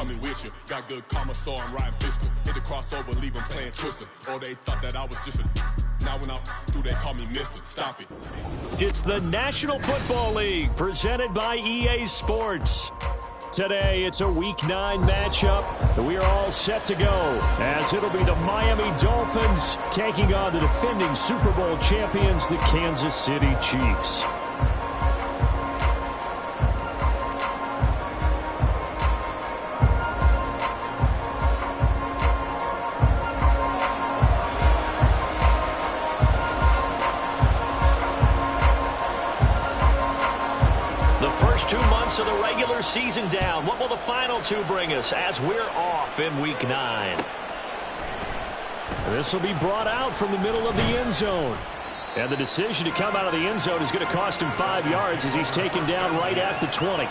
coming with you. Got good karma, so I'm riding fiscal. Hit the crossover, leave them playing Twister. Oh, they thought that I was just a... Now when I'm through, they call me Mister. Stop it. It's the National Football League, presented by EA Sports. Today, it's a Week 9 matchup. We are all set to go, as it'll be the Miami Dolphins taking on the defending Super Bowl champions, the Kansas City Chiefs. Of the regular season down. What will the final two bring us as we're off in Week 9? This will be brought out from the middle of the end zone. And the decision to come out of the end zone is going to cost him 5 yards as he's taken down right at the 20.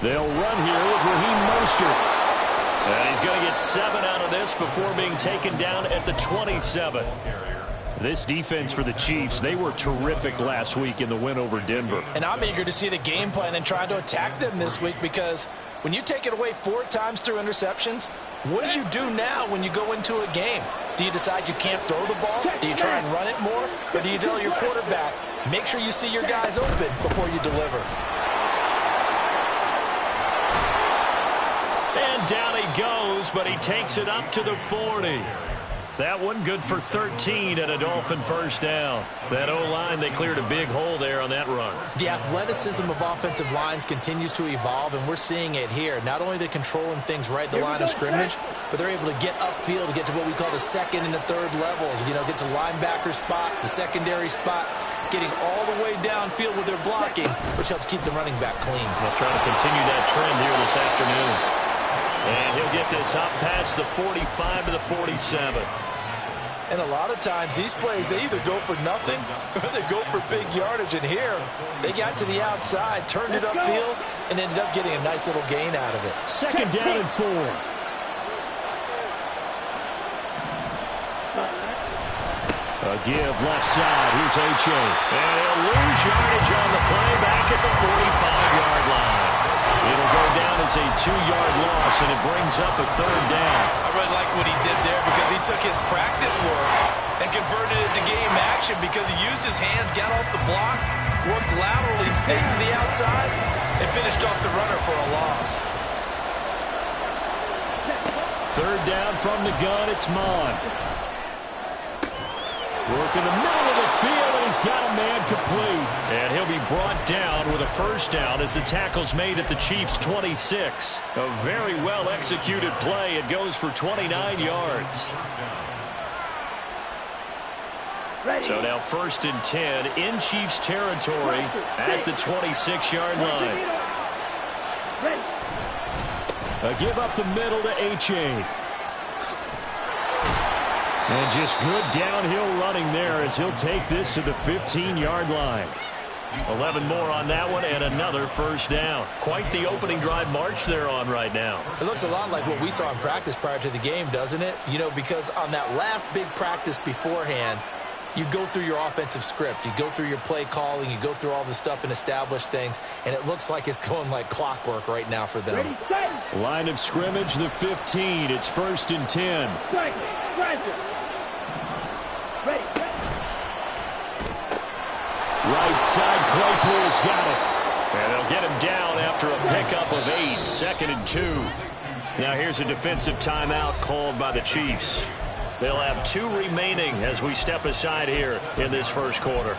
They'll run here with Raheem Mostert. And he's going to get 7 out of this before being taken down at the 27. This defense for the Chiefs, they were terrific last week in the win over Denver. And I'm eager to see the game plan and try to attack them this week, because when you take it away 4 times through interceptions, what do you do now when you go into a game? Do you decide you can't throw the ball? Do you try and run it more? Or do you tell your quarterback, make sure you see your guys open before you deliver? And down he goes, but he takes it up to the 40. That one good for 13 and a Dolphin first down. That O-line, they cleared a big hole there on that run. The athleticism of offensive lines continues to evolve, and we're seeing it here. Not only they're controlling things right at the line of scrimmage, but they're able to get upfield to get to what we call the second and the third levels. You know, get to linebacker spot, the secondary spot, getting all the way downfield with their blocking, which helps keep the running back clean. They'll try to continue that trend here this afternoon. And he'll get this up past the 45 to the 47. And a lot of times these plays, they either go for nothing or they go for big yardage. And here, they got to the outside, turned it upfield, and ended up getting a nice little gain out of it. Second down and 4. A give left side. Here's H.A. And he'll lose yardage on the play back at the 45-yard line. It'll go down as a 2-yard loss, and it brings up a third down. I really like what he did there, because he took his practice work and converted it to game action, because he used his hands, got off the block, worked laterally and stayed to the outside, and finished off the runner for a loss. Third down from the gun, it's Mon. Work in the middle of the field, and he's got a man complete. And he'll be brought down with a first down as the tackle's made at the Chiefs' 26. A very well-executed play. It goes for 29 yards. So now 1st and 10 in Chiefs territory at the 26-yard line. A give up the middle to H.A. And just good downhill running there as he'll take this to the 15-yard line. 11 more on that one and another first down. Quite the opening drive march they're on right now. It looks a lot like what we saw in practice prior to the game, doesn't it? You know, because on that last big practice beforehand, you go through your offensive script. You go through your play calling. You go through all the stuff and establish things. And it looks like it's going like clockwork right now for them. Line of scrimmage, the 15. It's 1st and 10. Right side, Claypool's got it. And they'll get him down after a pickup of 8. 2nd and 2. Now here's a defensive timeout called by the Chiefs. They'll have 2 remaining as we step aside here in this first quarter.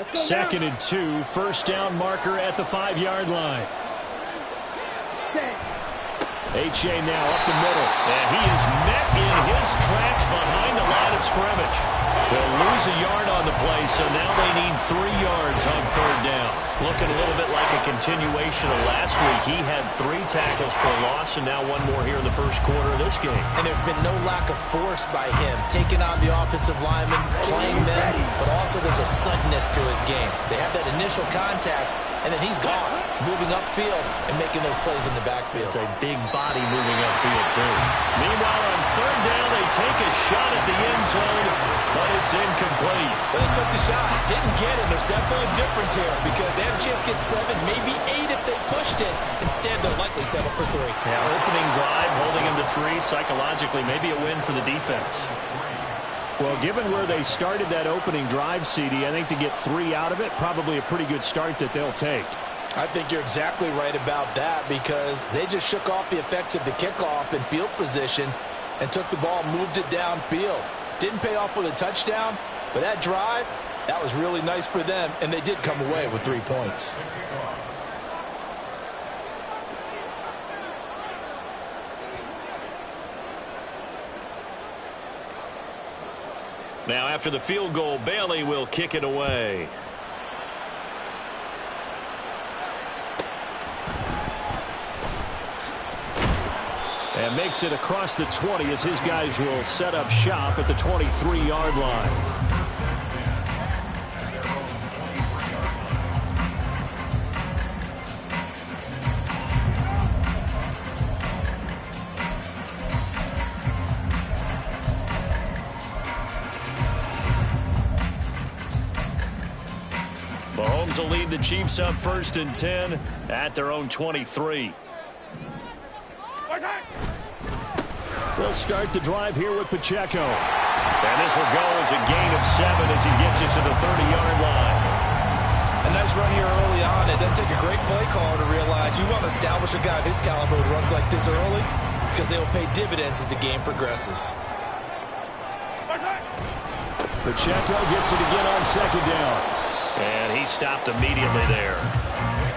2nd and 2, first down marker at the 5-yard line. H.A. now up the middle, and he is met in his tracks behind the line of scrimmage. They'll lose a yard on the play, so now they need 3 yards on 3rd down. Looking a little bit like a continuation of last week. He had 3 tackles for a loss, and now 1 more here in the first quarter of this game. And there's been no lack of force by him, taking on the offensive linemen, playing them, but also there's a suddenness to his game. They have that initial contact, and then he's gone, moving upfield and making those plays in the backfield. It's a big body moving upfield, too. Meanwhile, on 3rd down, they take a shot at the end zone, but it's incomplete. Well, they took the shot, didn't get it. There's definitely a difference here because they had a chance to get 7, maybe 8 if they pushed it. Instead, they'll likely settle for 3. Yeah, opening drive, holding him to 3, psychologically, maybe a win for the defense. Well, given where they started that opening drive, CD, I think to get 3 out of it, probably a pretty good start that they'll take. I think you're exactly right about that because they just shook off the effects of the kickoff and field position and took the ball, moved it downfield. Didn't pay off with a touchdown, but that drive, that was really nice for them, and they did come away with 3 points. Now, after the field goal, Bailey will kick it away. And makes it across the 20 as his guys will set up shop at the 23-yard line. Mahomes will lead the Chiefs up 1st and 10 at their own 23. They'll start the drive here with Pacheco. And this will go as a gain of 7 as he gets it to the 30-yard line. A nice run here early on. It doesn't take a great play caller to realize you want to establish a guy of his caliber who runs like this early because they will pay dividends as the game progresses. Pacheco gets it again on 2nd down. And he stopped immediately there.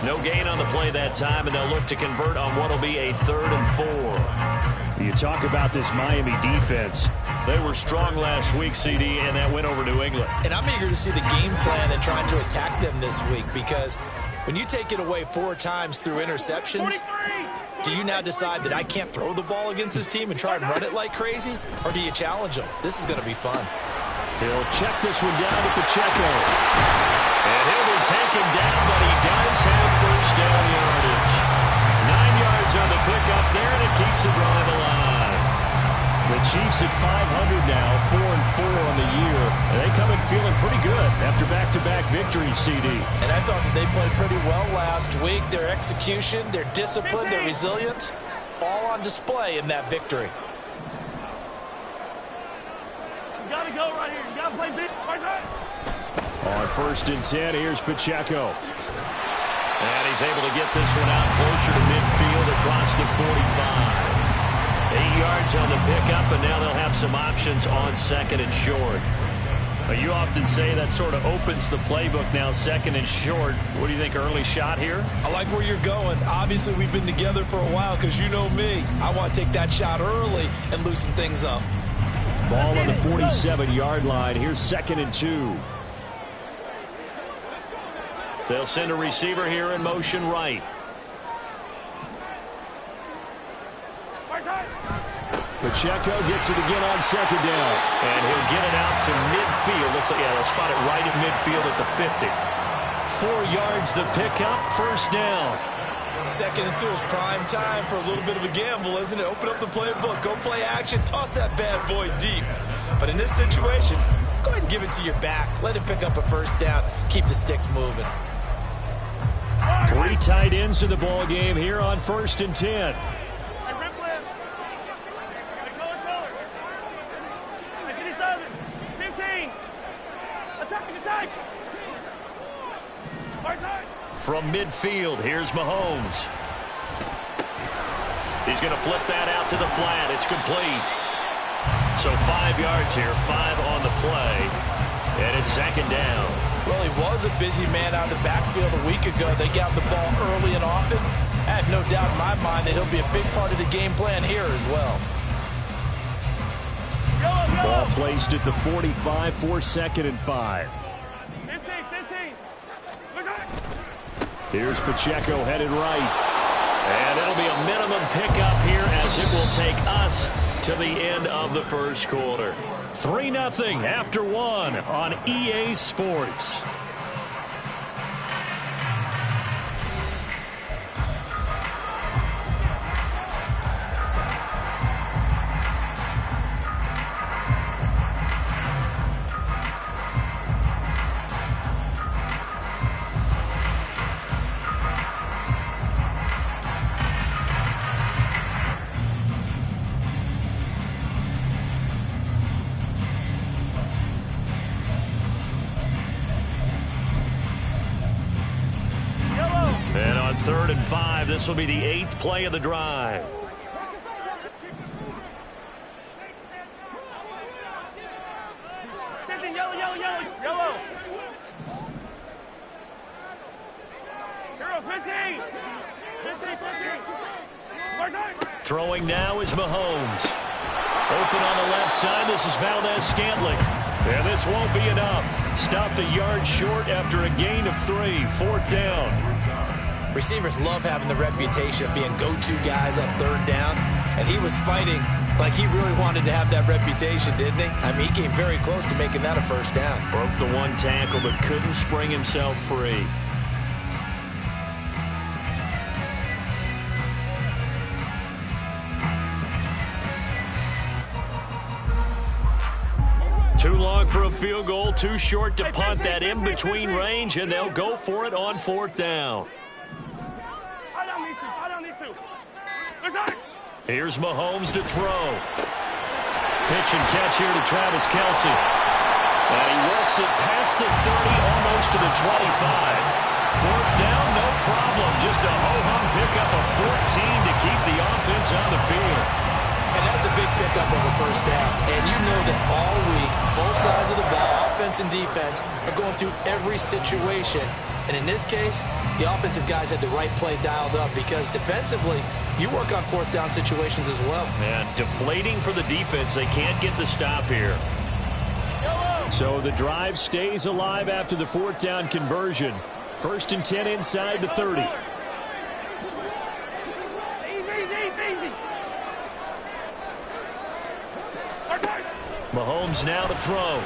No gain on the play that time, and they'll look to convert on what will be a 3rd and 4. You talk about this Miami defense. They were strong last week, CD, and that went over New England. And I'm eager to see the game plan and trying to attack them this week because when you take it away 4 times through interceptions, do you now decide that I can't throw the ball against this team and try and run it like crazy? Or do you challenge them? This is going to be fun. He'll check this one down to Pacheco. And he'll be taken down, but he does have 1st down yardage. 9 yards on the pickup there, and it keeps the drive alive. The Chiefs at 500 now, 4-4 on the year. And they come in feeling pretty good after back-to-back victories, CD. And I thought that they played pretty well last week. Their execution, their discipline, their resilience, all on display in that victory. You got to go right here. You got to play big. On 1st and 10, here's Pacheco. And he's able to get this one out closer to midfield across the 45. 8 yards on the pickup, and now they'll have some options on 2nd and short. You often say that sort of opens the playbook now, 2nd and short. What do you think, early shot here? I like where you're going. Obviously, we've been together for a while because you know me. I want to take that shot early and loosen things up. Ball on the 47-yard line. Here's 2nd and 2. They'll send a receiver here in motion right. Pacheco gets it again on 2nd down. And he'll get it out to midfield. Looks like, yeah, they'll spot it right at midfield at the 50. 4 yards the pickup, 1st down. 2nd and 2 is prime time for a little bit of a gamble, isn't it? Open up the playbook, go play action, toss that bad boy deep. But in this situation, go ahead and give it to your back. Let him pick up a 1st down. Keep the sticks moving. 3 tight ends in the ball game here on 1st and 10. From midfield, here's Mahomes. He's going to flip that out to the flat. It's complete. So 5 yards here, 5 on the play. And it's 2nd down. Well, he was a busy man out of the backfield a week ago. They got the ball early and often. I have no doubt in my mind that he'll be a big part of the game plan here as well. Ball placed at the 45 for 2nd and 5. 15. Here's Pacheco headed right. And it'll be a minimum pickup here as it will take us to the end of the first quarter. 3-0 after 1 on EA Sports. And on 3rd and 5, this will be the 8th play of the drive. Yellow. Hero, 15. Throwing now is Mahomes. Open on the left side. This is Valdez-Scantling. And this won't be enough. Stopped a yard short after a gain of 3. 4th down. Receivers love having the reputation of being go-to guys on 3rd down. And he was fighting like he really wanted to have that reputation, didn't he? I mean, he came very close to making that a 1st down. Broke the 1 tackle but couldn't spring himself free. Too long for a field goal, too short to punt that in-between range, and they'll go for it on 4th down. Here's Mahomes to throw. Pitch and catch here to Travis Kelce. And he works it past the 30, almost to the 25. 4th down, no problem. Just a ho-hum pickup of 14 to keep the offense on the field. And that's a big pickup of a 1st down. And you know that all week, both sides of the ball, offense and defense, are going through every situation. And in this case, the offensive guys had the right play dialed up because defensively, you work on 4th down situations as well. And deflating for the defense. They can't get the stop here. So the drive stays alive after the 4th down conversion. 1st and 10 inside the 30. Mahomes now to throw.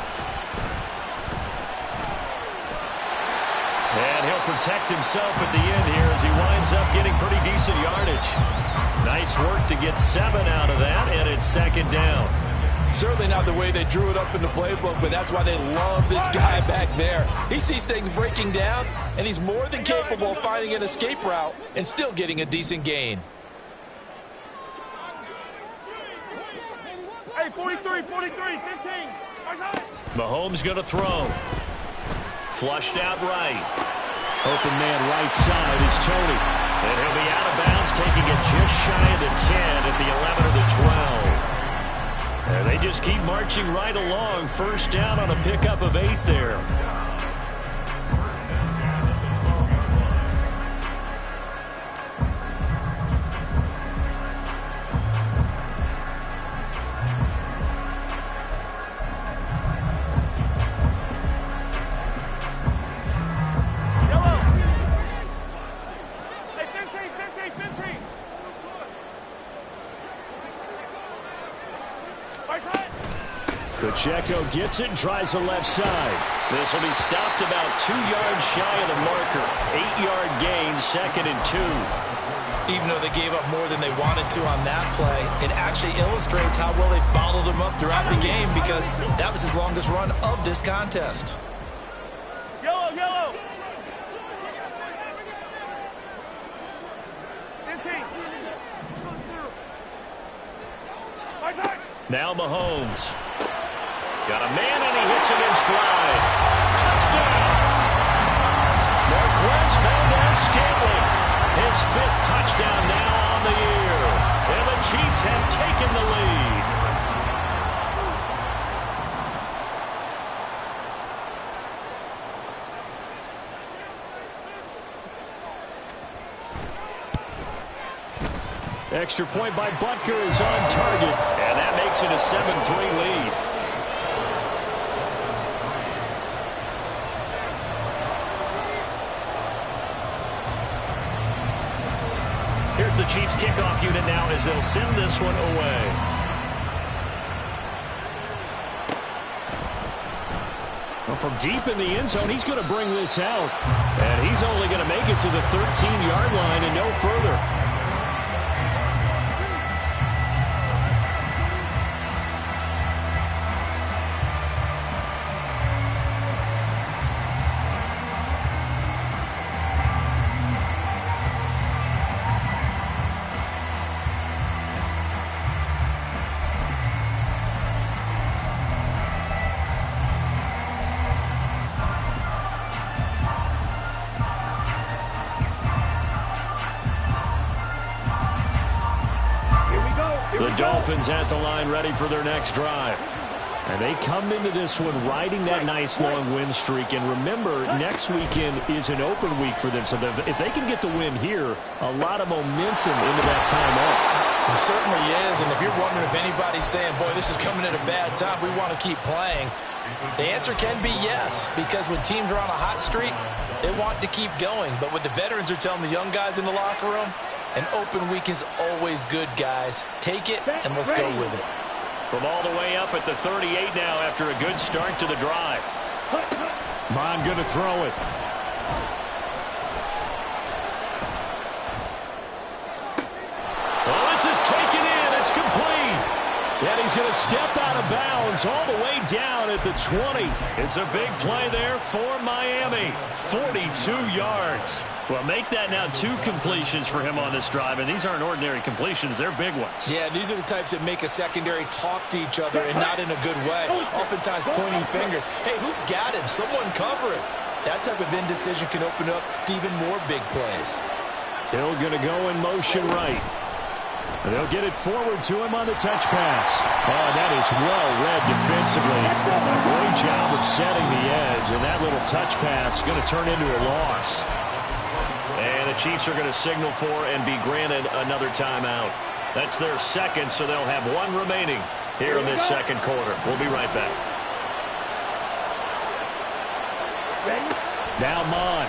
And he'll protect himself at the end here as he winds up getting pretty decent yardage. Nice work to get 7 out of that, and it's 2nd down. Certainly not the way they drew it up in the playbook, but that's why they love this guy back there. He sees things breaking down, and he's more than capable of finding an escape route and still getting a decent gain. Hey, 43, 15. Mahomes going to throw. Flushed out right. Open man right side is Tony. And he'll be out of bounds, taking it just shy of the 10 at the 11 or the 12. And they just keep marching right along. 1st down on a pickup of 8 there. Pacheco gets it and tries the left side. This will be stopped about 2 yards shy of the marker. 8-yard gain, 2nd and 2. Even though they gave up more than they wanted to on that play, it actually illustrates how well they followed him up throughout the game because that was his longest run of this contest. Yellow. 15. Now Mahomes. Got a man, and he hits him in stride. Touchdown! Marquez Valdez-Scantling. His 5th touchdown now on the year. And the Chiefs have taken the lead. Extra point by Butker is on target, and that makes it a 7-3 lead. Here's the Chiefs kickoff unit now as they'll send this one away. Well, from deep in the end zone, he's going to bring this out. And he's only going to make it to the 13-yard line and no further. The Dolphins at the line ready for their next drive. And they come into this one riding that nice long win streak. And remember, next weekend is an open week for them. So if they can get the win here, a lot of momentum into that time off. It certainly is. And if you're wondering if anybody's saying, boy, this is coming at a bad time, we want to keep playing, the answer can be yes. Because when teams are on a hot streak, they want to keep going. But what the veterans are telling the young guys in the locker room, an open week is always good, guys. Take it, and let's go with it. From all the way up at the 38 now after a good start to the drive. Mon going to throw it. Well, this is taken in. It's complete. And he's going to step out of bounds all the way down at the 20. It's a big play there for Miami. 42 yards. Well, make that now 2 completions for him on this drive, and these aren't ordinary completions. They're big ones. Yeah, these are the types that make a secondary talk to each other and not in a good way. Oftentimes pointing fingers. Hey, who's got him? Someone cover it. That type of indecision can open up to even more big plays. Hill going to go in motion right. And they'll get it forward to him on the touch pass. Oh, that is well read defensively. A great job of setting the edge, and that little touch pass is going to turn into a loss. And the Chiefs are going to signal for and be granted another timeout. That's their second, so they'll have 1 remaining here in this second quarter. We'll be right back. Now Mon.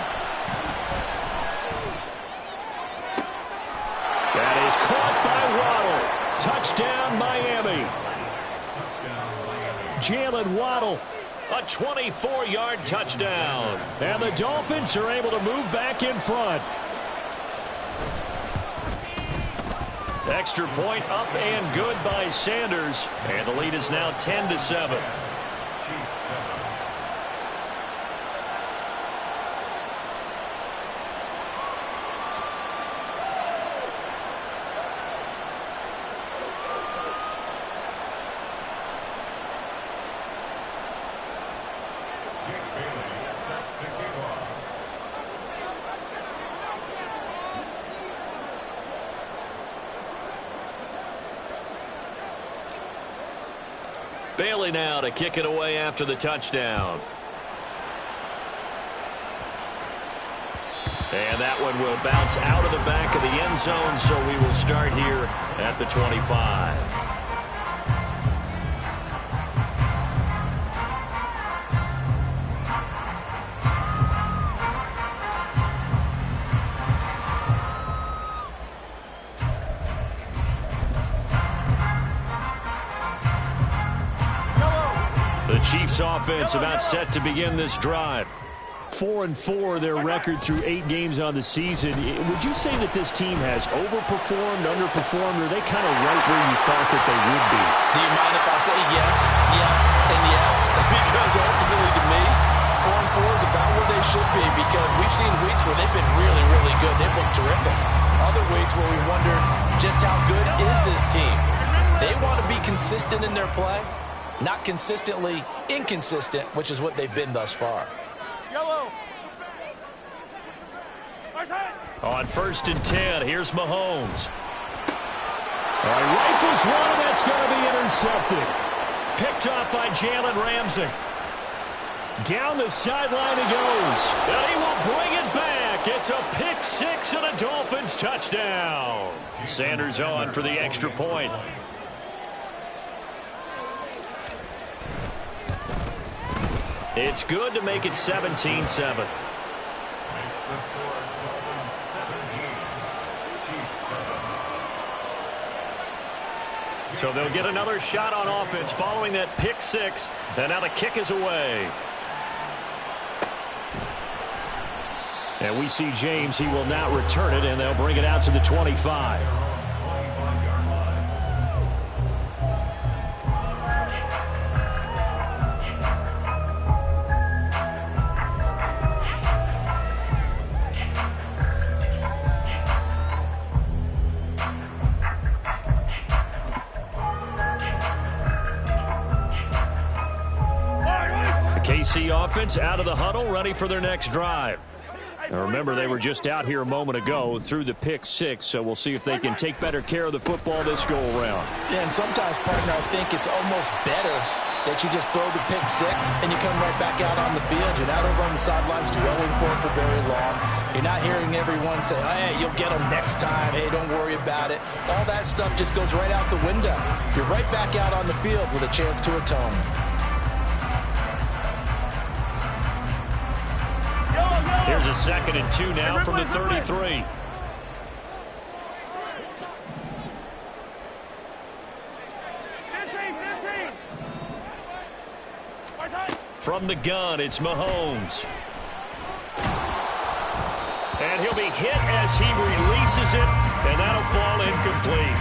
That is caught by Waddle. Touchdown, Miami. Jalen Waddle. A 24-yard touchdown. And the Dolphins are able to move back in front. Extra point up and good by Sanders. And the lead is now 10-7. Bailey now to kick it away after the touchdown. And that one will bounce out of the back of the end zone, so we will start here at the 25. The Chiefs offense about set to begin this drive. 4-4 their record through 8 games on the season. Would you say that this team has overperformed, underperformed, or are they kind of right where you thought that they would be? Do you mind if I say yes, yes, and yes? Because ultimately to me, 4-4 is about where they should be, because we've seen weeks where they've been really, really good. They've looked terrific. Other weeks where we wondered just how good is this team. They want to be consistent in their play. Not consistently inconsistent, which is what they've been thus far. Yellow. On 1st and 10, here's Mahomes. Rifles one, and that's going to be intercepted. Picked up by Jalen Ramsey. Down the sideline he goes. And he will bring it back. It's a pick 6 and a Dolphins touchdown. Sanders on for the extra point. It's good to make it 17-7. So they'll get another shot on offense following that pick six. And now the kick is away. And we see James. He will not return it, and they'll bring it out to the 25. KC offense out of the huddle, ready for their next drive. Now remember, they were just out here a moment ago through the pick six, so we'll see if they can take better care of the football this go-around. Yeah, and sometimes, partner, I think it's almost better that you just throw the pick six and you come right back out on the field. You're not over on the sidelines dwelling for it for very long. You're not hearing everyone say, hey, you'll get them next time. Hey, don't worry about it. All that stuff just goes right out the window. You're right back out on the field with a chance to atone. Here's a 2nd and 2 now from the 33. From the gun, it's Mahomes. And he'll be hit as he releases it, and that'll fall incomplete.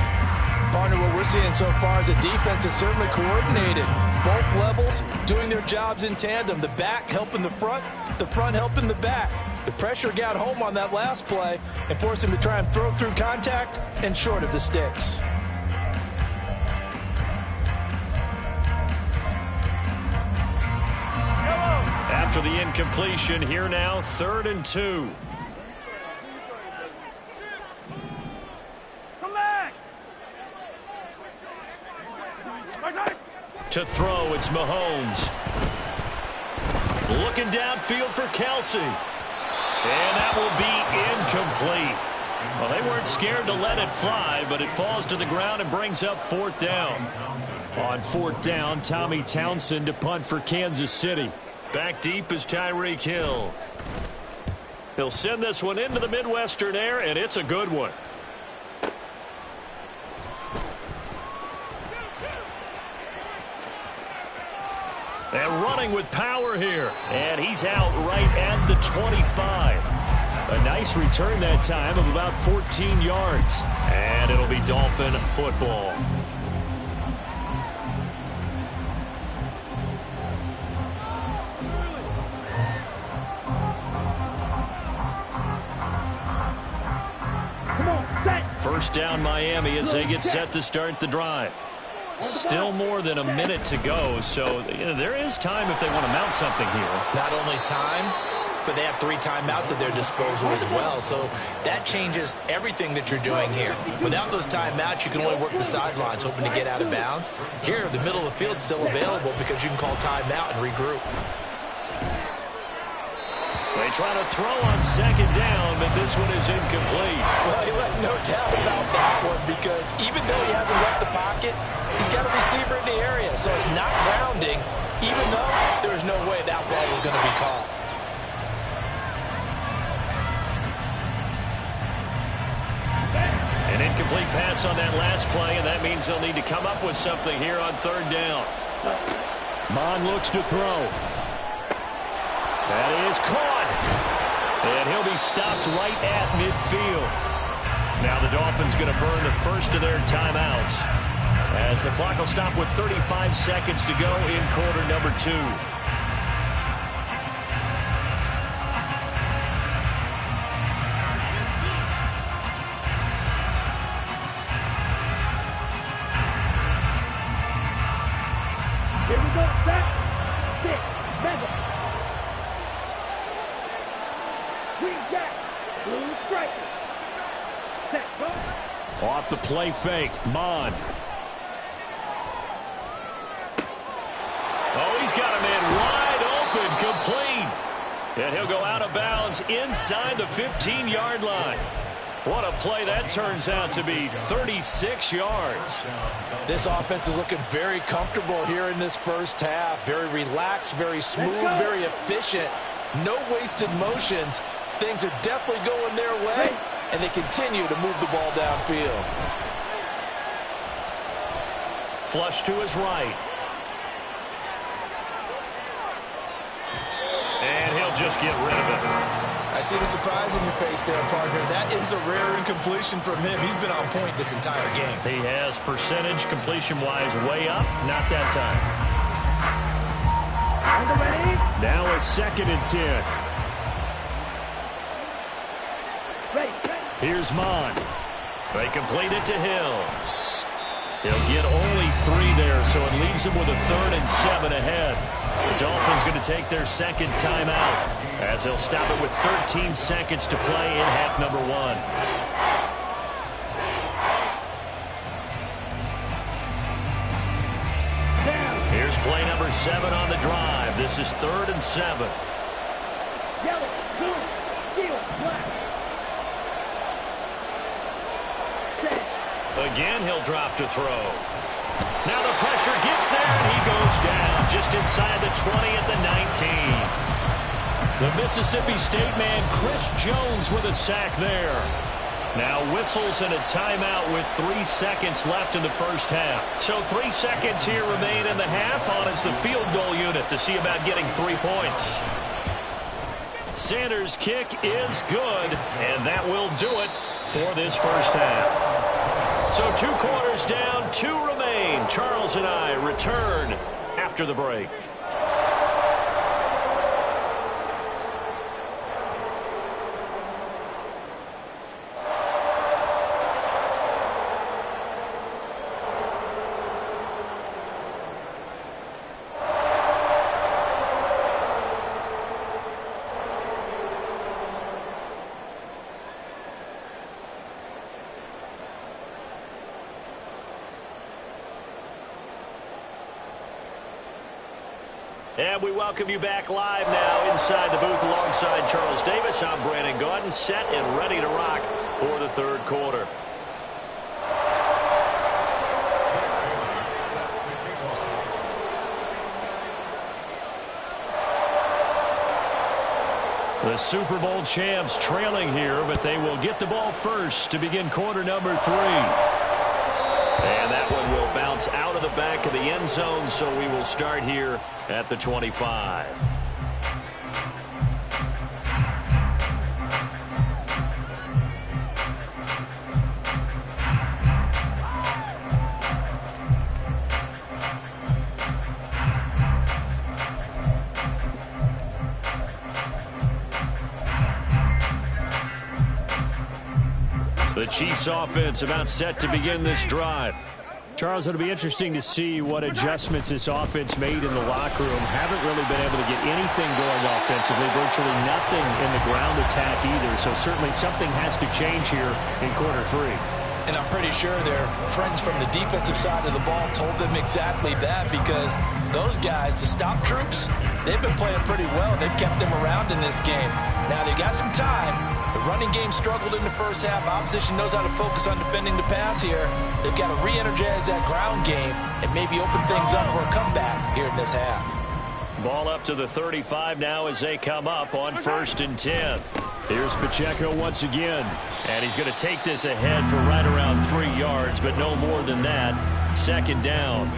Partner, what we're seeing so far is the defense is certainly coordinated. Both levels doing their jobs in tandem. The back helping the front helping the back. The pressure got home on that last play and forced him to try and throw through contact and short of the sticks. After the incompletion, here now, 3rd and 2. To throw, it's Mahomes. Looking downfield for Kelsey. And that will be incomplete. Well, they weren't scared to let it fly, but it falls to the ground and brings up 4th down. On 4th down, Tommy Townsend to punt for Kansas City. Back deep is Tyreek Hill. He'll send this one into the Midwestern air, and it's a good one. And running with power here. And he's out right at the 25. A nice return that time of about 14 yards. And it'll be Dolphin football. First down Miami as they get set to start the drive. Still more than a minute to go, so there is time if they want to mount something here. Not only time, but they have 3 timeouts at their disposal as well, so that changes everything that you're doing here. Without those timeouts, you can only work the sidelines, hoping to get out of bounds. Here, the middle of the field is still available because you can call timeout and regroup. They try to throw on 2nd down, but this one is incomplete. Well, he left no doubt about that one because even though he hasn't left the pocket, he's got a receiver in the area, so it's not grounding, even though there was no way that ball was going to be caught. An incomplete pass on that last play, and that means they'll need to come up with something here on 3rd down. Mon looks to throw. That is caught. And he'll be stopped right at midfield. Now the Dolphins going to burn the first of their timeouts, as the clock will stop with 35 seconds to go in quarter number 2. Here we go, set, 6, mega. Green jack, blue stripe. Set, go. Off the play fake, Mon. Oh, he's got a man wide open, complete. And he'll go out of bounds inside the 15-yard line. What a play that turns out to be, 36 yards. This offense is looking very comfortable here in this first half. Very relaxed, very smooth, very efficient. No wasted motions. Things are definitely going their way, and they continue to move the ball downfield. Flush to his right. And he'll just get rid of it. I see the surprise in your face there, partner. That is a rare incompletion from him. He's been on point this entire game. He has percentage completion-wise way up. Not that time. Now a 2nd and 10. Here's Mon. They complete it to Hill. He'll get only 3 there, so it leaves him with a 3rd and 7 ahead. The Dolphins going to take their 2nd timeout, as they'll stop it with 13 seconds to play in half number 1. Here's play number 7 on the drive. This is 3rd and 7. Yellow, blue, steel, black. Again, he'll drop to throw. Now the pressure gets there, and he goes down just inside the 20 at the 19. The Mississippi State man, Chris Jones, with a sack there. Now whistles and a timeout with 3 seconds left in the first half. So 3 seconds here remain in the half on as the field goal unit to see about getting 3 points. Sanders' kick is good, and that will do it for this first half. So 2 quarters down, 2 remain. Charles and I return after the break. And we welcome you back live now inside the booth alongside Charles Davis. I'm Brandon Gaudin, set and ready to rock for the 3rd quarter. The Super Bowl champs trailing here, but they will get the ball first to begin quarter number 3. And that one will bounce out of the back of the end zone, so we will start here at the 25. The Chiefs offense about set to begin this drive. Charles, it'll be interesting to see what adjustments this offense made in the locker room. Haven't really been able to get anything going offensively, virtually nothing in the ground attack either. So certainly something has to change here in quarter 3. And I'm pretty sure their friends from the defensive side of the ball told them exactly that, because those guys, the stop troops, they've been playing pretty well. They've kept them around in this game. Now they got some time. The running game struggled in the first half. Opposition knows how to focus on defending the pass here. They've got to re-energize that ground game and maybe open things up for a comeback here in this half. Ball up to the 35 now as they come up on 1st and 10. Here's Pacheco once again, and he's going to take this ahead for right around 3 yards, but no more than that. 2nd down.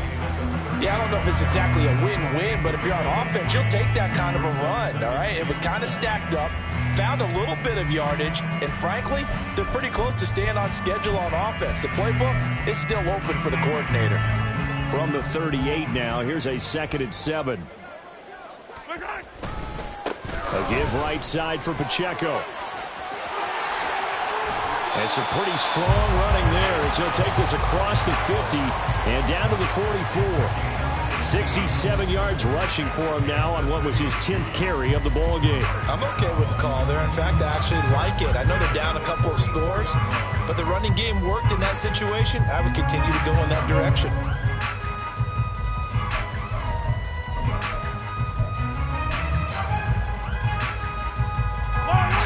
Yeah, I don't know if it's exactly a win-win, but if you're on offense, you'll take that kind of a run, all right? It was kind of stacked up, found a little bit of yardage, and frankly, they're pretty close to staying on schedule on offense. The playbook is still open for the coordinator. From the 38 now, here's a 2nd and 7. A give right side for Pacheco. It's a pretty strong running there as he'll take this across the 50 and down to the 44. 67 yards rushing for him now on what was his 10th carry of the ball game. I'm okay with the call there. In fact, I actually like it. I know they're down a couple of scores, but the running game worked in that situation. I would continue to go in that direction.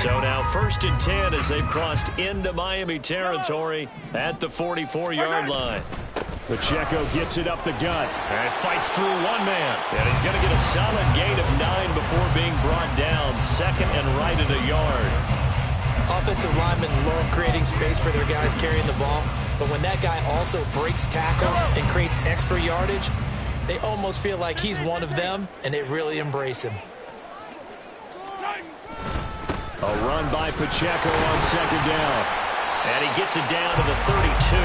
So now 1st and 10 as they've crossed into Miami territory at the 44-yard line. Pacheco gets it up the gut and fights through one man. And he's going to get a solid gain of 9 before being brought down. 2nd and right at a yard. Offensive linemen love creating space for their guys carrying the ball. But when that guy also breaks tackles and creates extra yardage, they almost feel like he's one of them, and they really embrace him. A run by Pacheco on 2nd down. And he gets it down to the 32.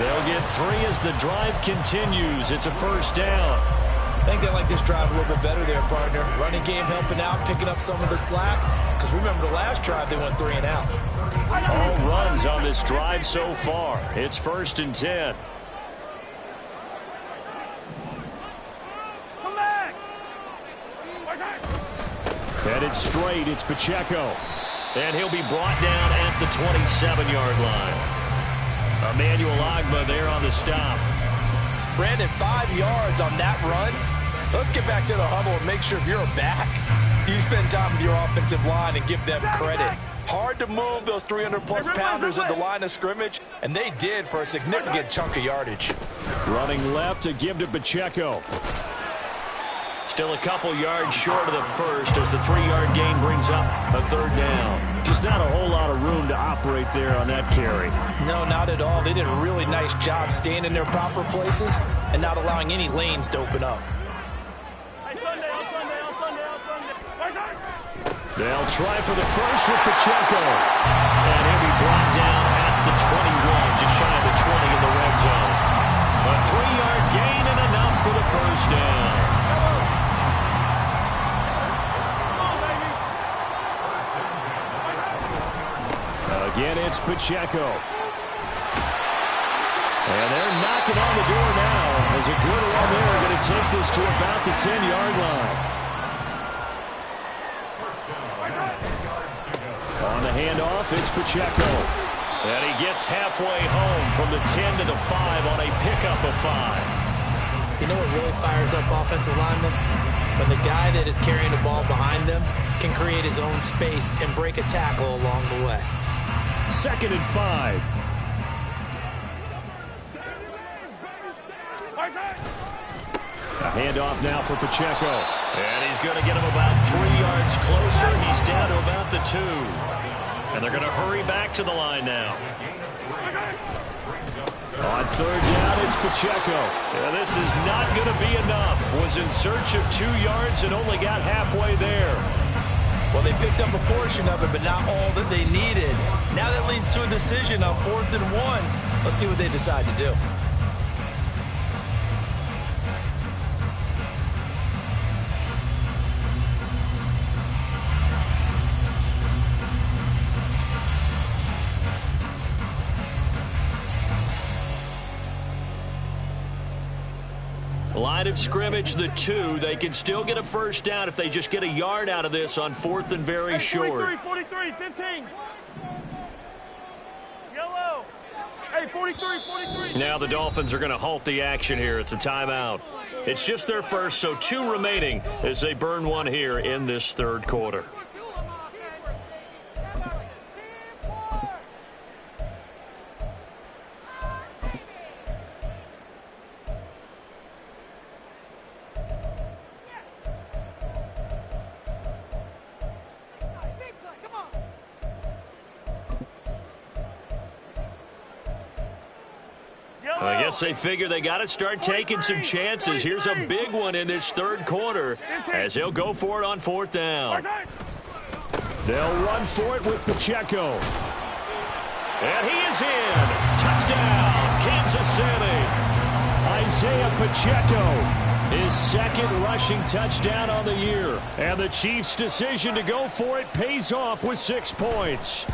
They'll get 3 as the drive continues. It's a 1st down. I think they like this drive a little bit better there, partner. Running game helping out, picking up some of the slack. Because remember the last drive, they went 3 and out. All runs on this drive so far. It's 1st and 10. Come back. Headed straight, it's Pacheco. And he'll be brought down at the 27-yard line. Emmanuel Ogbah there on the stop. Brandon, 5 yards on that run. Let's get back to the huddle and make sure if you're a back, you spend time with your offensive line and give them credit. Hard to move those 300-plus pounders at the line of scrimmage, and they did for a significant chunk of yardage. Running left to give to Pacheco. Still a couple yards short of the first as the 3-yard gain brings up a 3rd down. Just not a whole lot of room to operate there on that carry. No, not at all. They did a really nice job staying in their proper places and not allowing any lanes to open up. They'll try for the first with Pacheco. And he'll be brought down at the 21, just shy of the 20 in the red zone. A 3-yard gain and enough for the 1st down. Again, it's Pacheco. And they're knocking on the door now as a good run there. Going to take this to about the 10-yard line. On the handoff, it's Pacheco. And he gets halfway home from the 10 to the 5 on a pickup of 5. You know what really fires up offensive linemen? When the guy that is carrying the ball behind them can create his own space and break a tackle along the way. 2nd and 5. A handoff now for Pacheco. And he's going to get him about 3 yards closer. He's down to about the 2. And they're going to hurry back to the line now. On 3rd down, it's Pacheco. Yeah, this is not going to be enough. Was in search of 2 yards and only got halfway there. Well, they picked up a portion of it, but not all that they needed. Now that leads to a decision on 4th and 1. Let's see what they decide to do. Line of scrimmage, the 2. They can still get a 1st down if they just get a yard out of this on 4th and very short. 43, 15. Yellow. Hey, 43. Now the Dolphins are going to halt the action here. It's a timeout. It's just their first, so 2 remaining as they burn one here in this 3rd quarter. I guess they figure they got to start taking some chances. Here's a big one in this 3rd quarter as they'll go for it on 4th down. They'll run for it with Pacheco. And he is in. Touchdown, Kansas City. Isaiah Pacheco, his 2nd rushing touchdown on the year. And the Chiefs' decision to go for it pays off with 6 points.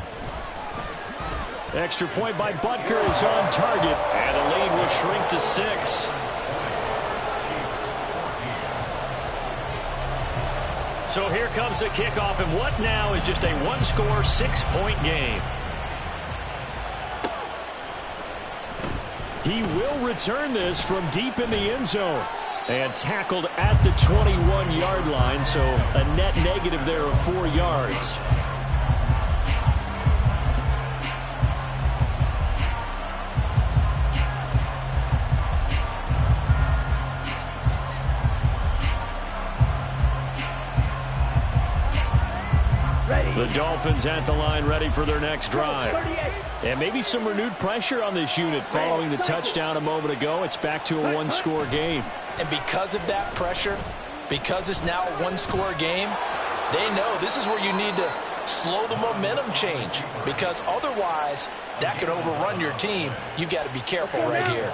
Extra point by Butker is on target, and the lead will shrink to 6. So here comes the kickoff, and what now is just a 1-score, 6-point game. He will return this from deep in the end zone. And tackled at the 21-yard line, so a net negative there of 4 yards. Dolphins at the line ready for their next drive. And maybe some renewed pressure on this unit following the touchdown a moment ago. It's back to a one-score game. And because of that pressure, because it's now a one-score game, they know this is where you need to slow the momentum change, because otherwise that could overrun your team. You've got to be careful right here.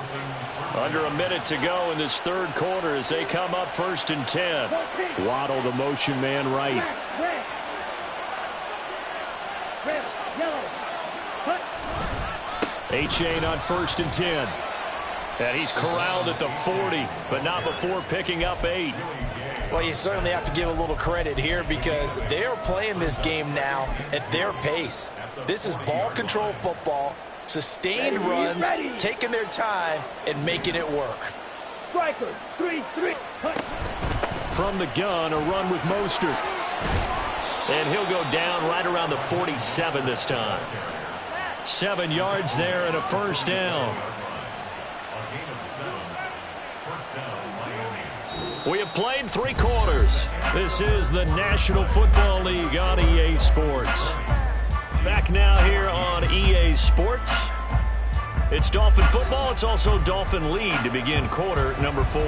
Under a minute to go in this third quarter as they come up 1st and 10. Waddle, the motion man, right. Achane on 1st and 10. And he's corralled at the 40, but not before picking up 8. Well, you certainly have to give a little credit here because they are playing this game now at their pace. This is ball control football, sustained runs, taking their time, and making it work. Striker, 3-3. From the gun, a run with Mostert. And he'll go down right around the 47 this time. 7 yards there and a first down. We have played 3 quarters. This is the National Football League on EA Sports. Back now here on EA Sports. It's Dolphin football. It's also Dolphin lead to begin quarter number 4.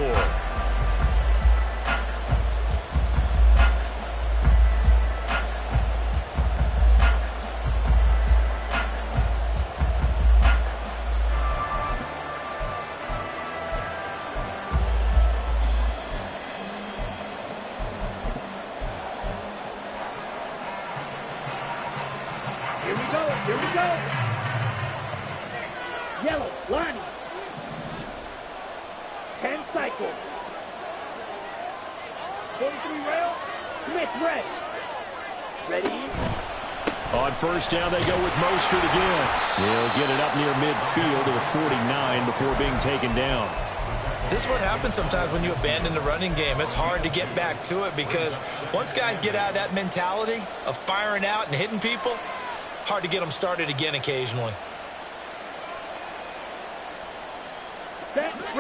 Here we go. Yellow, Lonnie. 10 cycle. 43 rail. Smith, red. Ready. On first down, they go with Mostert again. He'll get it up near midfield to the 49 before being taken down. This is what happens sometimes when you abandon the running game. It's hard to get back to it because once guys get out of that mentality of firing out and hitting people, hard to get them started again occasionally.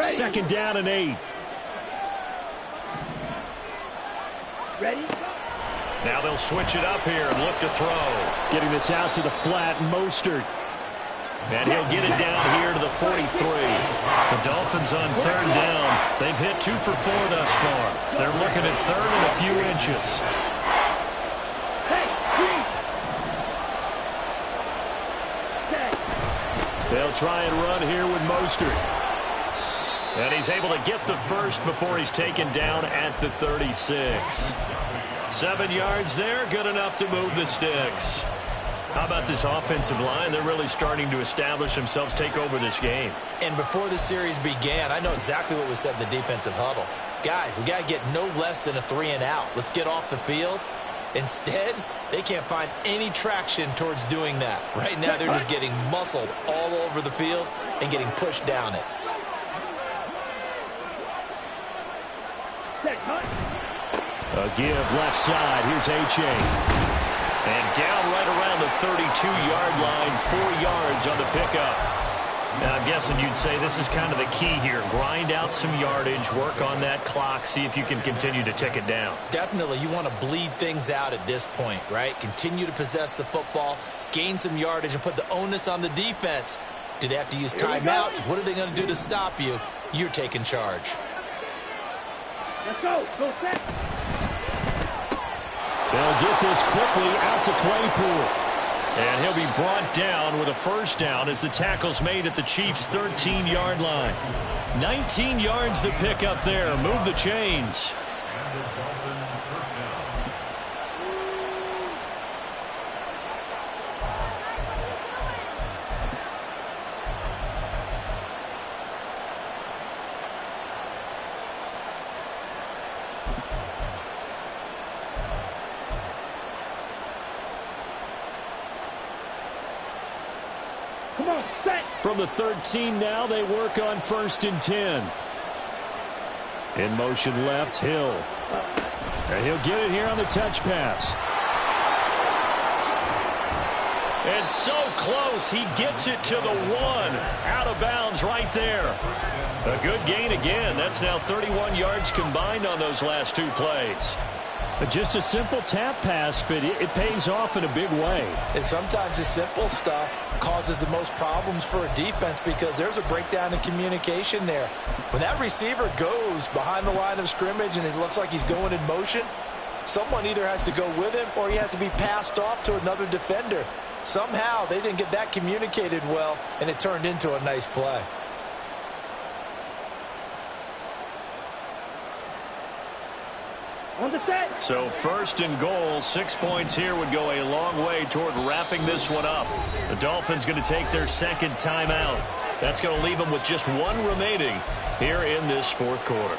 Second down and 8. Ready? Now they'll switch it up here and look to throw. Getting this out to the flat, Mostert. And he'll get it down here to the 43. The Dolphins on third down. They've hit 2 for 4 thus far. They're looking at third and a few inches. They'll try and run here with Mostert. And he's able to get the first before he's taken down at the 36. 7 yards there, good enough to move the sticks. How about this offensive line? They're really starting to establish themselves, take over this game. And before the series began, I know exactly what was said in the defensive huddle. Guys, we got to get no less than a 3 and out. Let's get off the field. Instead, they can't find any traction towards doing that. Right now, they're just getting muscled all over the field and getting pushed down it. A give left side. Here's Achane. And down right around the 32-yard line, 4 yards on the pickup. Now, I'm guessing you'd say this is kind of the key here. Grind out some yardage, work on that clock, see if you can continue to tick it down. Definitely, you want to bleed things out at this point, right? Continue to possess the football, gain some yardage, and put the onus on the defense. Do they have to use timeouts? What are they going to do to stop you? You're taking charge. Let's go. Go set. They'll get this quickly out to Claypool. And he'll be brought down with a first down as the tackle's made at the Chiefs' 13-yard line. 19 yards to pick up there. Move the chains. Come on, set. From the 13 now, they work on 1st and 10. In motion left, Hill. And he'll get it here on the touch pass. And so close, he gets it to the 1. Out of bounds right there. A good gain again. That's now 31 yards combined on those last 2 plays. Just a simple tap pass, but it pays off in a big way. And sometimes the simple stuff causes the most problems for a defense because there's a breakdown in communication there. When that receiver goes behind the line of scrimmage and it looks like he's going in motion, someone either has to go with him or he has to be passed off to another defender. Somehow they didn't get that communicated well, and it turned into a nice play. On the set. So 1st and goal, 6 points here would go a long way toward wrapping this one up. The Dolphins going to take their 2nd timeout. That's going to leave them with just 1 remaining here in this 4th quarter.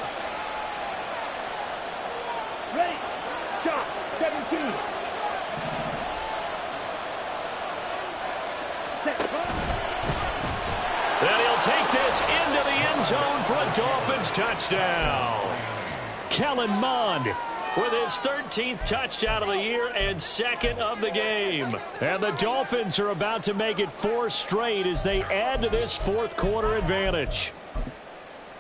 Ready. Shot. 17. And he'll take this into the end zone for a Dolphins touchdown. Kellen Mond with his 13th touchdown of the year and 2nd of the game. And the Dolphins are about to make it 4 straight as they add to this 4th quarter advantage.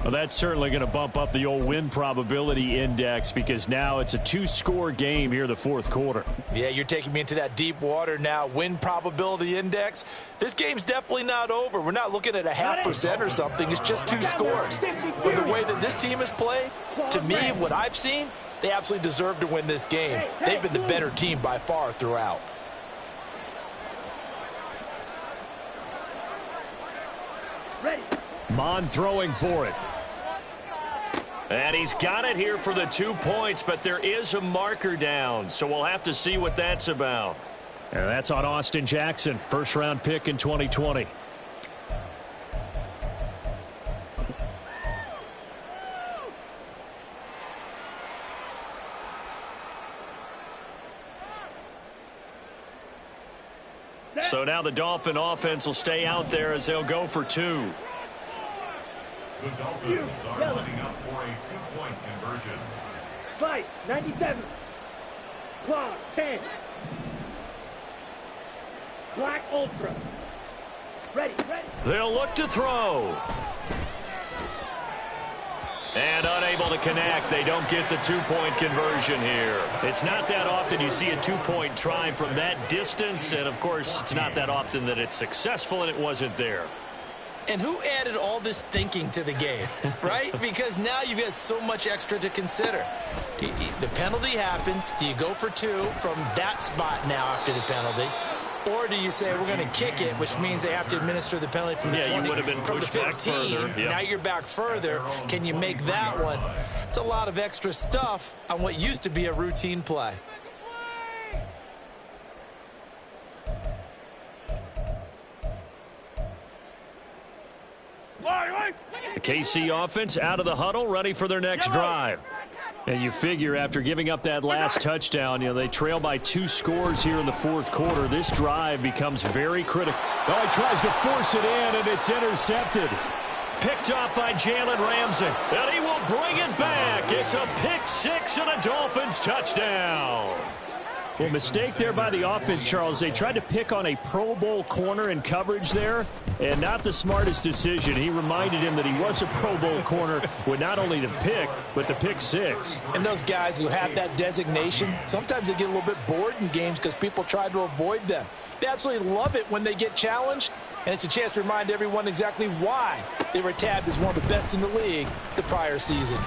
Well, that's certainly going to bump up the old win probability index because now it's a 2-score game here in the 4th quarter. Yeah, you're taking me into that deep water now. Win probability index. This game's definitely not over. We're not looking at a 0.5% or something. It's just 2 scores. But the way that this team has played, to me, what I've seen, they absolutely deserve to win this game. They've been the better team by far throughout. Ready. Mond throwing for it. And he's got it here for the 2 points, but there is a marker down, so we'll have to see what that's about. And that's on Austin Jackson, 1st-round pick in 2020. So now the Dolphin offense will stay out there as they'll go for 2. The Dolphins are lining up for a 2-point conversion. Fight. 97. Clock. 10. Black Ultra. Ready. They'll look to throw. And unable to connect. They don't get the 2-point conversion here. It's not that often you see a 2-point try from that distance. And, of course, it's not that often that it's successful, and it wasn't there. And who added all this thinking to the game, right? Because now you've got so much extra to consider. The penalty happens. Do you go for 2 from that spot now after the penalty? Or do you say we're going to kick it, which means they have to administer the penalty from the 20, you would have been from the 15. Back further. Yep. Now you're back further. Can you make that one? It's a lot of extra stuff on what used to be a routine play. The KC offense out of the huddle, ready for their next drive. And you figure after giving up that last touchdown, they trail by 2 scores here in the 4th quarter. This drive becomes very critical. Oh, he tries to force it in, and it's intercepted. Picked off by Jalen Ramsey. And he will bring it back. It's a pick 6 and a Dolphins touchdown. Well, mistake there by the offense, Charles. They tried to pick on a Pro Bowl corner in coverage there, and not the smartest decision. He reminded him that he was a Pro Bowl corner with not only the pick, but the pick 6. And those guys who have that designation, sometimes they get a little bit bored in games because people try to avoid them. They absolutely love it when they get challenged, and it's a chance to remind everyone exactly why they were tabbed as one of the best in the league the prior season.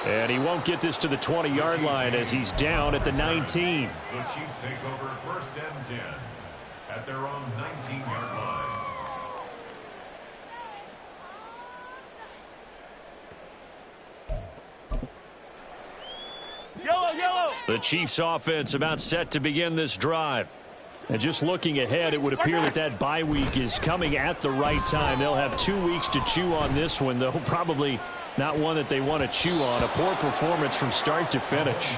And he won't get this to the 20-yard line as he's down at the 19. The Chiefs take over 1st and 10 at their own 19-yard line. Yellow. The Chiefs offense about set to begin this drive. And just looking ahead, it would appear that bye week is coming at the right time. They'll have 2 weeks to chew on this one, though probably not one that they want to chew on. A poor performance from start to finish.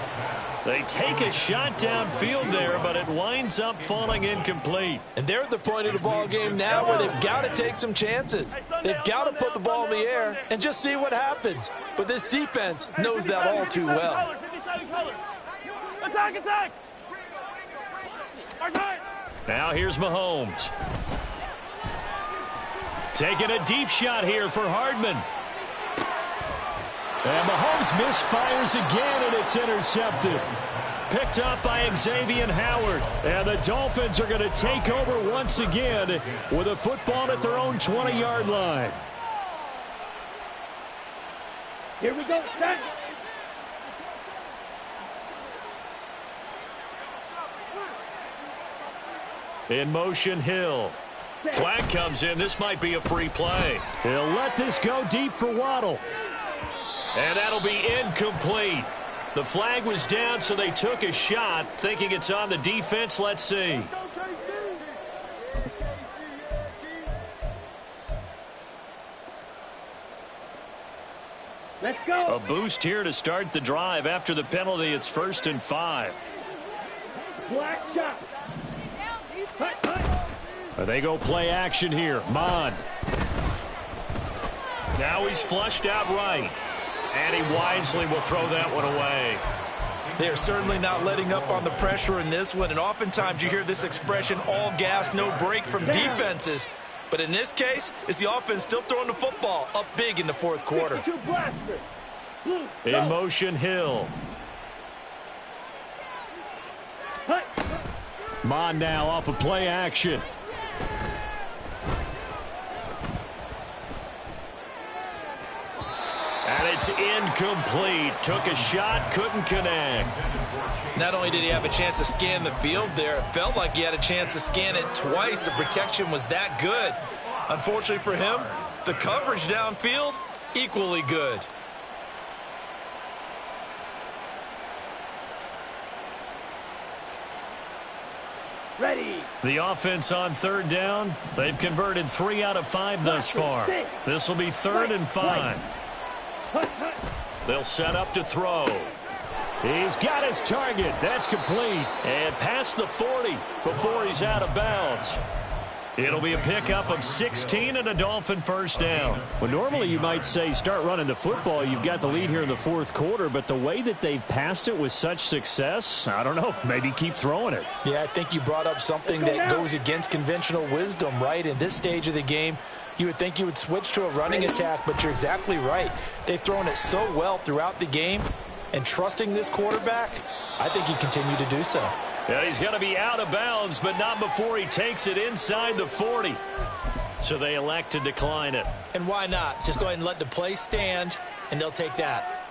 They take a shot downfield there, but it winds up falling incomplete. And they're at the point of the ball game now where they've got to take some chances. They've got to put the ball in the air and just see what happens. But this defense knows that all too well. Attack! Now here's Mahomes. Taking a deep shot here for Hardman. And Mahomes misfires again, and it's intercepted. Picked up by Xavier Howard. And the Dolphins are going to take over once again with a football at their own 20-yard line. Here we go, set. In motion, Hill. Flag comes in. This might be a free play. He'll let this go deep for Waddle. And that'll be incomplete. The flag was down, so they took a shot, thinking it's on the defense. Let's see. Let's go. A boost here to start the drive. After the penalty, it's 1st and 5. Black shot. Hut, hut. They go play action here. Mon. Now he's flushed out right. And he wisely will throw that one away. They are certainly not letting up on the pressure in this one. And oftentimes you hear this expression, all gas, no break from defenses. But in this case, it's the offense still throwing the football up big in the fourth quarter. In motion, Hill. Mon now off of play action. And it's incomplete. Took a shot, couldn't connect. Not only did he have a chance to scan the field there, it felt like he had a chance to scan it twice. The protection was that good. Unfortunately for him, the coverage downfield, equally good. Ready. The offense on 3rd down. They've converted 3 out of 5 thus far. This will be 3rd and 5. They'll set up to throw. He's got his target. That's complete. And past the 40 before he's out of bounds. It'll be a pickup of 16 and a Dolphin 1st down. Well, normally you might say start running the football. You've got the lead here in the 4th quarter, but the way that they've passed it with such success, I don't know, maybe keep throwing it. Yeah, I think you brought up something that goes against conventional wisdom, right? In this stage of the game, you would think you would switch to a running attack, but you're exactly right. They've thrown it so well throughout the game, and trusting this quarterback, I think he continued to do so. Yeah, he's going to be out of bounds, but not before he takes it inside the 40. So they elect to decline it. And why not? Just go ahead and let the play stand, and they'll take that.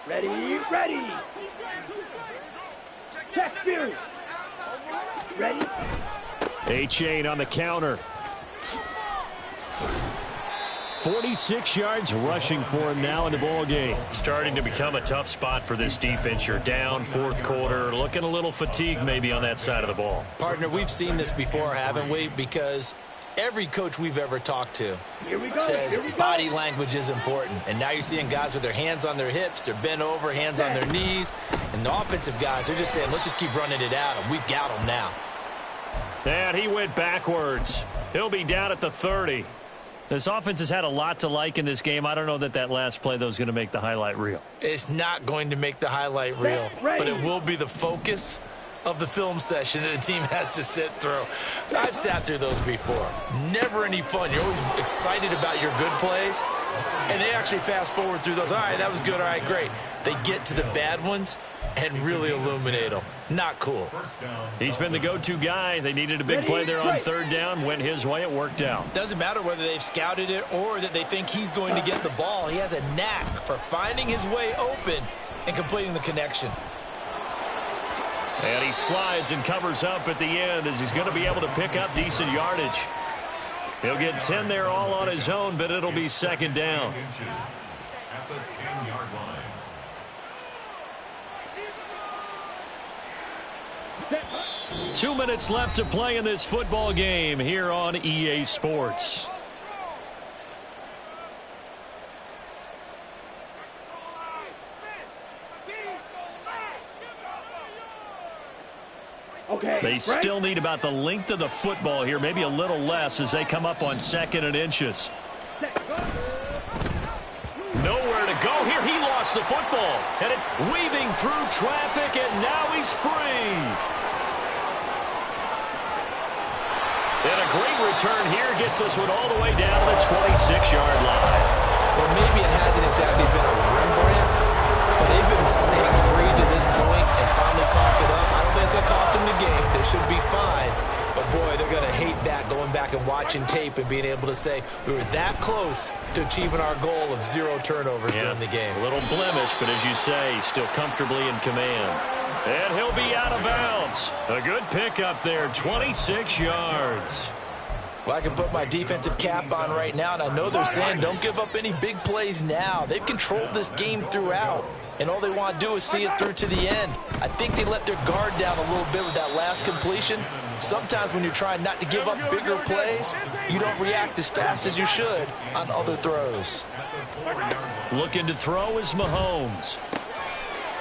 Ready, ready. Check view. Ready. A-Chain on the counter. 46 yards rushing for him now in the ball game. Starting to become a tough spot for this defense. You're down 4th quarter, looking a little fatigued maybe on that side of the ball. Partner, we've seen this before, haven't we? Because every coach we've ever talked to says body language is important. And now you're seeing guys with their hands on their hips, they're bent over, hands on their knees. And the offensive guys, they're just saying, let's just keep running it out, and we've got them now. And he went backwards. He'll be down at the 30. This offense has had a lot to like in this game. I don't know that that last play, though, is going to make the highlight reel. It's not going to make the highlight reel, but it will be the focus of the film session that the team has to sit through. I've sat through those before. Never any fun. You're always excited about your good plays, and they actually fast forward through those. All right, that was good. All right, great. They get to the bad ones and really illuminate them. Not cool. He's been the go-to guy. They needed a big play there on 3rd down. Went his way. It worked out. Doesn't matter whether they've scouted it or that they think he's going to get the ball. He has a knack for finding his way open and completing the connection. And he slides and covers up at the end as he's going to be able to pick up decent yardage. He'll get 10 there all on his own, but it'll be 2nd down. At the 10-yard line. 2 minutes left to play in this football game here on EA Sports. Okay. They still need about the length of the football here, maybe a little less as they come up on 2nd and inches. Nowhere to go here. He lost the football, and it's weaving through traffic, and now he's free. And a great return here gets us one all the way down to the 26-yard line. Well, maybe it hasn't exactly been a Rembrandt, but they've been mistake-free to this point and finally coughed it up. I don't think it's going to cost them the game. They should be fine. But, boy, they're going to hate that, going back and watching tape and being able to say we were that close to achieving our goal of 0 turnovers during the game. A little blemish, but as you say, still comfortably in command. And he'll be out of bounds. A good pickup there, 26 yards. Well, I can put my defensive cap on right now, and I know they're saying don't give up any big plays now. They've controlled this game throughout, and all they want to do is see it through to the end. I think they let their guard down a little bit with that last completion. Sometimes when you're trying not to give up bigger plays, you don't react as fast as you should on other throws. Looking to throw is Mahomes.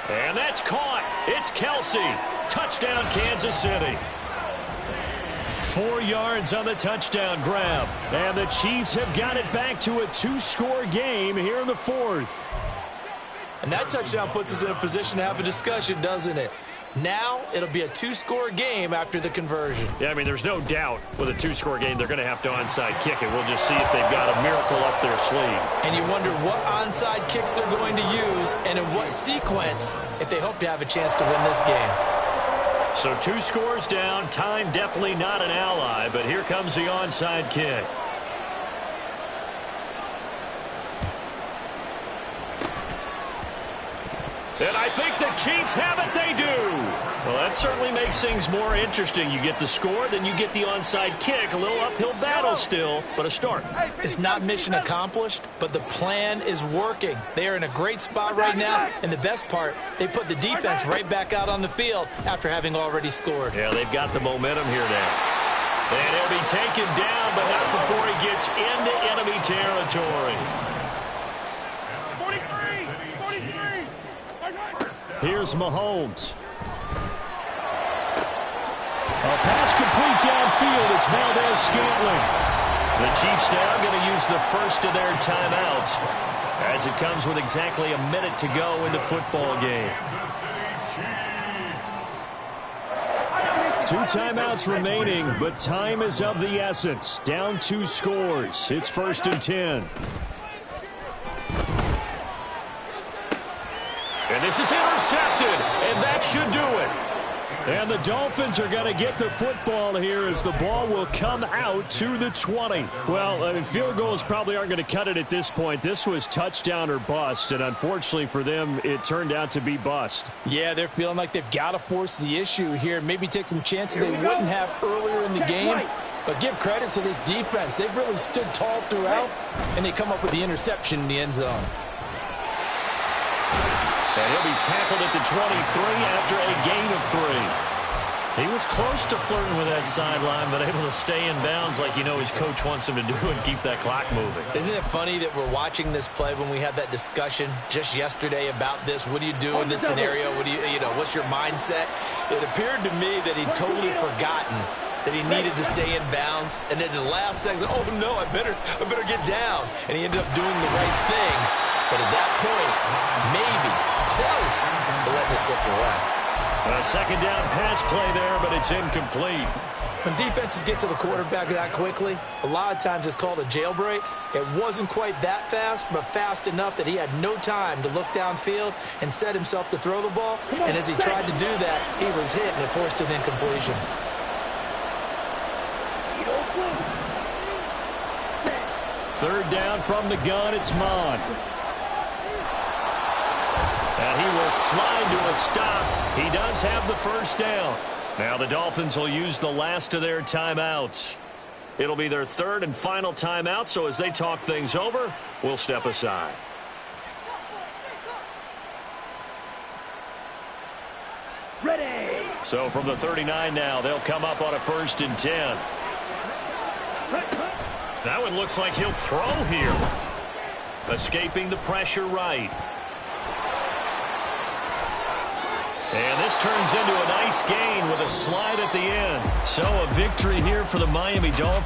And that's caught. It's Kelsey. Touchdown, Kansas City. 4 yards on the touchdown grab. And the Chiefs have got it back to a 2-score game here in the 4th. And that touchdown puts us in a position to have a discussion, doesn't it? Now it'll be a 2-score game after the conversion. Yeah, I mean, there's no doubt with a 2-score game they're going to have to onside kick it. We'll just see if they've got a miracle up their sleeve. And you wonder what onside kicks they're going to use and in what sequence if they hope to have a chance to win this game. So 2 scores down, time definitely not an ally, but here comes the onside kick. And I think the Chiefs have it. They do. Well, that certainly makes things more interesting. You get the score, then you get the onside kick. A little uphill battle still, but a start. It's not mission accomplished, but the plan is working. They are in a great spot right now, and the best part, they put the defense right back out on the field after having already scored. Yeah, they've got the momentum here now. And he'll be taken down, but not before he gets into enemy territory. Here's Mahomes. A pass complete downfield. It's Valdez-Scantling. The Chiefs now going to use the first of their timeouts as it comes with exactly a minute to go in the football game. 2 timeouts remaining, but time is of the essence. Down 2 scores. It's 1st and 10. And this is intercepted, and that should do it. And the Dolphins are going to get the football here as the ball will come out to the 20. Well, I mean, field goals probably aren't going to cut it at this point. This was touchdown or bust, and unfortunately for them, it turned out to be bust. Yeah, they're feeling like they've got to force the issue here, maybe take some chances they wouldn't have earlier in the game. But give credit to this defense. They've really stood tall throughout, and they come up with the interception in the end zone. And he'll be tackled at the 23 after a gain of 3. He was close to flirting with that sideline, but able to stay in bounds like you know his coach wants him to do and keep that clock moving. Isn't it funny that we're watching this play when we had that discussion just yesterday about this? What do you do in this scenario? What do you know, what's your mindset? It appeared to me that he'd totally forgotten that he needed to stay in bounds, and then the last second, oh no, I better get down. And he ended up doing the right thing. But at that point, maybe close to letting it slip away. A second down pass play there, but it's incomplete. When defenses get to the quarterback that quickly, a lot of times it's called a jailbreak. It wasn't quite that fast, but fast enough that he had no time to look downfield and set himself to throw the ball. And as he tried to do that, he was hit and it forced an incompletion. Third down from the gun, it's Mon. And he will slide to a stop. He does have the first down. Now the Dolphins will use the last of their timeouts. It'll be their 3rd and final timeout, so as they talk things over, we'll step aside. Ready. So from the 39 now, they'll come up on a 1st and 10. That one looks like he'll throw here. Escaping the pressure right. And this turns into a nice gain with a slide at the end. So a victory here for the Miami Dolphins.